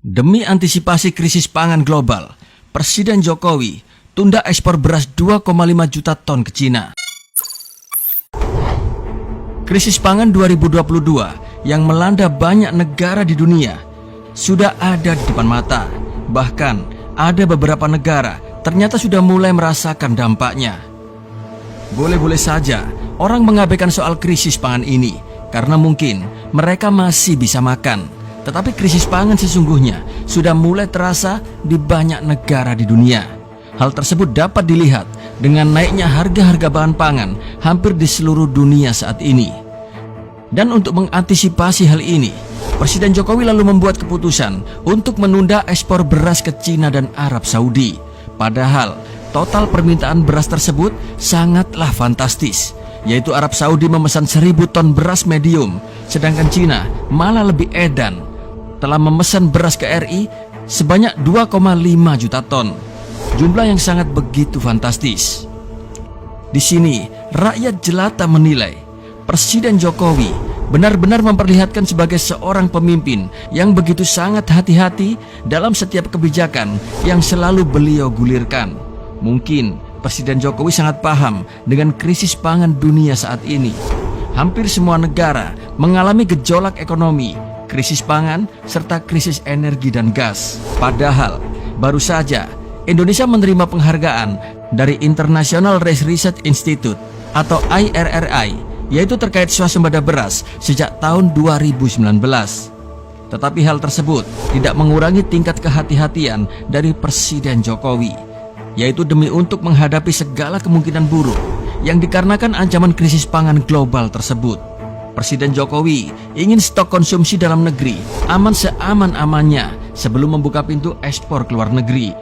Demi antisipasi krisis pangan global, Presiden Jokowi tunda ekspor beras 2,5 juta ton ke Cina. Krisis pangan 2022 yang melanda banyak negara di dunia sudah ada di depan mata. Bahkan ada beberapa negara ternyata sudah mulai merasakan dampaknya. Boleh-boleh saja orang mengabaikan soal krisis pangan ini karena mungkin mereka masih bisa makan. Tetapi krisis pangan sesungguhnya sudah mulai terasa di banyak negara di dunia. Hal tersebut dapat dilihat dengan naiknya harga-harga bahan pangan hampir di seluruh dunia saat ini. Dan untuk mengantisipasi hal ini, Presiden Jokowi lalu membuat keputusan untuk menunda ekspor beras ke Cina dan Arab Saudi. Padahal total permintaan beras tersebut sangatlah fantastis, yaitu Arab Saudi memesan 1.000 ton beras medium, sedangkan Cina malah lebih edan, telah memesan beras ke RI sebanyak 2,5 juta ton. Jumlah yang sangat begitu fantastis. Di sini rakyat jelata menilai Presiden Jokowi benar-benar memperlihatkan sebagai seorang pemimpin yang begitu sangat hati-hati dalam setiap kebijakan yang selalu beliau gulirkan. Mungkin Presiden Jokowi sangat paham dengan krisis pangan dunia saat ini. Hampir semua negara mengalami gejolak ekonomi, krisis pangan, serta krisis energi dan gas. Padahal baru saja Indonesia menerima penghargaan dari International Rice Research Institute atau IRRI, yaitu terkait swasembada beras sejak tahun 2019. Tetapi hal tersebut tidak mengurangi tingkat kehati-hatian dari Presiden Jokowi, yaitu demi untuk menghadapi segala kemungkinan buruk yang dikarenakan ancaman krisis pangan global tersebut. Presiden Jokowi ingin stok konsumsi dalam negeri aman seaman-amannya sebelum membuka pintu ekspor ke luar negeri.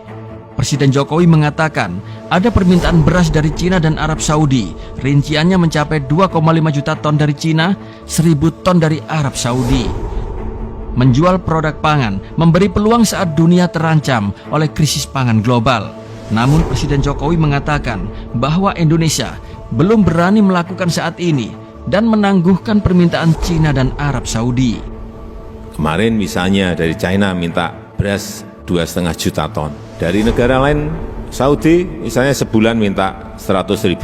Presiden Jokowi mengatakan ada permintaan beras dari Cina dan Arab Saudi. Rinciannya mencapai 2,5 juta ton dari Cina, 1.000 ton dari Arab Saudi. Menjual produk pangan memberi peluang saat dunia terancam oleh krisis pangan global. Namun Presiden Jokowi mengatakan bahwa Indonesia belum berani melakukan saat ini dan menangguhkan permintaan Cina dan Arab Saudi. Kemarin misalnya dari China minta beras 2,5 juta ton. Dari negara lain, Saudi misalnya sebulan minta 100.000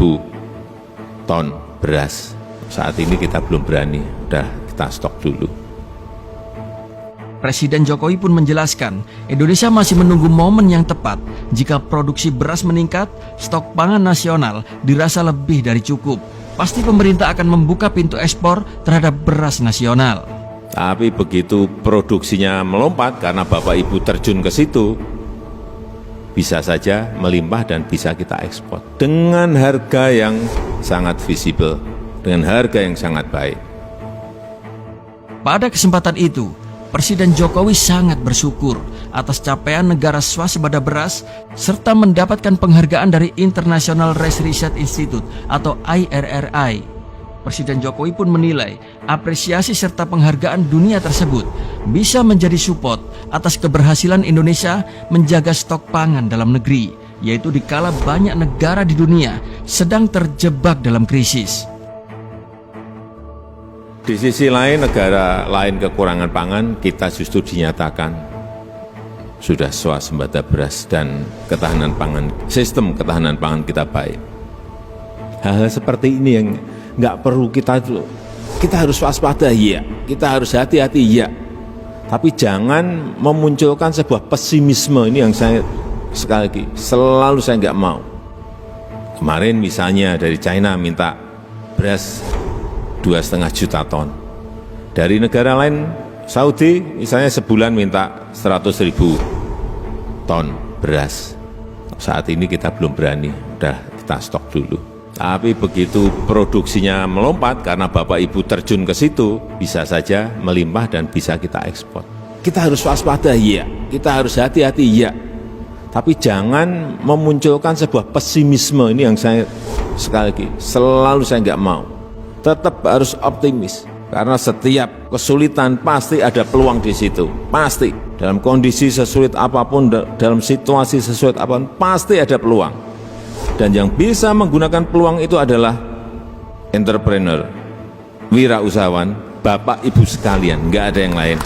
ton beras. Saat ini kita belum berani, udah kita stok dulu. Presiden Jokowi pun menjelaskan, Indonesia masih menunggu momen yang tepat. Jika produksi beras meningkat, stok pangan nasional dirasa lebih dari cukup. Pasti pemerintah akan membuka pintu ekspor terhadap beras nasional. Tapi begitu produksinya melompat karena Bapak Ibu terjun ke situ, bisa saja melimpah dan bisa kita ekspor dengan harga yang sangat visible, dengan harga yang sangat baik. Pada kesempatan itu, Presiden Jokowi sangat bersyukur atas capaian negara swasembada beras serta mendapatkan penghargaan dari International Rice Research Institute atau IRRI. Presiden Jokowi pun menilai apresiasi serta penghargaan dunia tersebut bisa menjadi support atas keberhasilan Indonesia menjaga stok pangan dalam negeri, yaitu dikala banyak negara di dunia sedang terjebak dalam krisis. Di sisi lain, negara lain kekurangan pangan, kita justru dinyatakan sudah swasembada beras dan ketahanan pangan, sistem ketahanan pangan kita baik. Hal-hal seperti ini yang nggak perlu kita harus waspada, ya, kita harus hati-hati, ya. Tapi jangan memunculkan sebuah pesimisme, ini yang saya sekali lagi selalu saya nggak mau. Kemarin misalnya dari China minta beras 2,5 juta ton. Dari negara lain, Saudi misalnya sebulan minta 100.000 ton beras. Saat ini kita belum berani, udah kita stok dulu. Tapi begitu produksinya melompat karena Bapak Ibu terjun ke situ, bisa saja melimpah dan bisa kita ekspor. Kita harus waspada, ya, kita harus hati-hati, ya. Tapi jangan memunculkan sebuah pesimisme, ini yang saya sekali lagi selalu saya nggak mau. Tetap harus optimis, karena setiap kesulitan pasti ada peluang di situ, pasti. Dalam kondisi sesulit apapun, dalam situasi sesulit apapun, pasti ada peluang. Dan yang bisa menggunakan peluang itu adalah entrepreneur, wirausahawan, Bapak Ibu sekalian, nggak ada yang lain.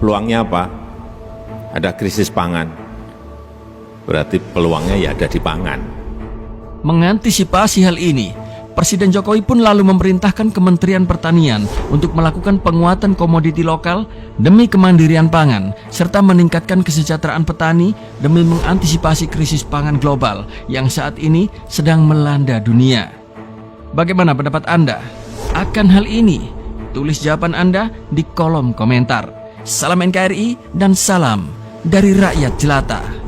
Peluangnya apa? ada krisis pangan, berarti peluangnya ya ada di pangan. Mengantisipasi hal ini, Presiden Jokowi pun lalu memerintahkan Kementerian Pertanian untuk melakukan penguatan komoditi lokal demi kemandirian pangan, serta meningkatkan kesejahteraan petani demi mengantisipasi krisis pangan global yang saat ini sedang melanda dunia. Bagaimana pendapat Anda akan hal ini? Tulis jawaban Anda di kolom komentar. Salam NKRI dan salam dari rakyat jelata.